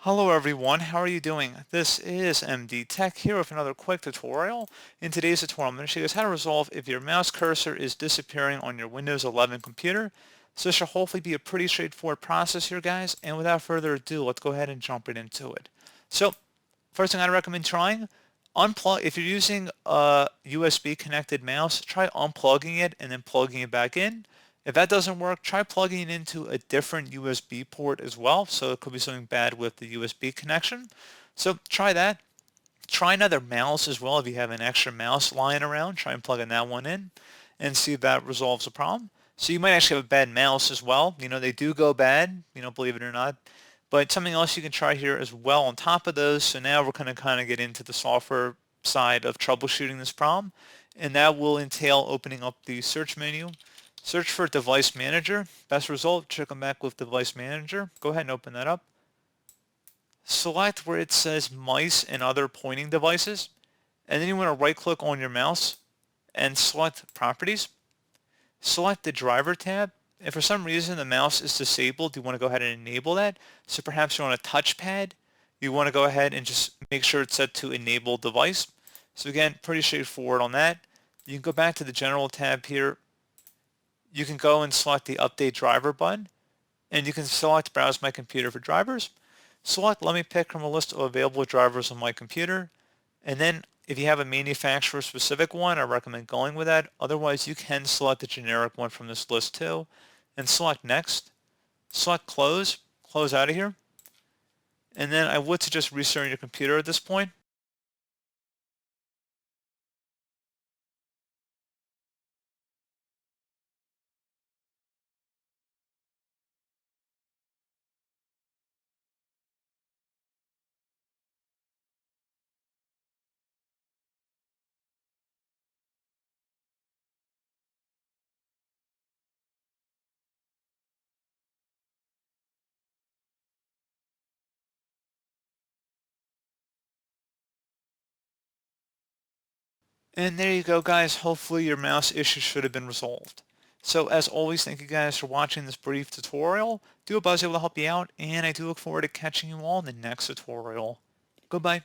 Hello everyone, how are you doing? This is MD Tech here with another quick tutorial. In today's tutorial, I'm going to show you guys how to resolve if your mouse cursor is disappearing on your Windows 11 computer. So this should hopefully be a pretty straightforward process here, guys. And without further ado, let's go ahead and jump right into it. So first thing I'd recommend trying, unplug. If you're using a USB connected mouse, try unplugging it and then plugging it back in. If that doesn't work, try plugging it into a different USB port as well. So it could be something bad with the USB connection. So try that. Try another mouse as well. If you have an extra mouse lying around, try and plugging that one in and see if that resolves the problem. So you might actually have a bad mouse as well. They do go bad, believe it or not. But something else you can try here as well on top of those. So now we're going to kind of get into the software side of troubleshooting this problem. And that will entail opening up the search menu. Search for Device Manager. Best result, should come back with Device Manager. Go ahead and open that up. Select where it says Mice and Other Pointing Devices. And then you want to right click on your mouse and select Properties. Select the Driver tab. If for some reason the mouse is disabled, you want to go ahead and enable that. So perhaps you're on a touchpad. You want to go ahead and just make sure it's set to Enable Device. So again, pretty straightforward on that. You can go back to the General tab here. You can go and select the Update Driver button, and you can select Browse My Computer for drivers. Select Let me pick from a list of available drivers on my computer, and then if you have a manufacturer specific one, I recommend going with that. Otherwise, you can select the generic one from this list too, and select Next. Select Close out of here, and then I would suggest restarting your computer at this point. And there you go, guys. Hopefully your mouse issue should have been resolved. So as always, thank you guys for watching this brief tutorial. Do hope I was able to help you out, and I do look forward to catching you all in the next tutorial. Goodbye.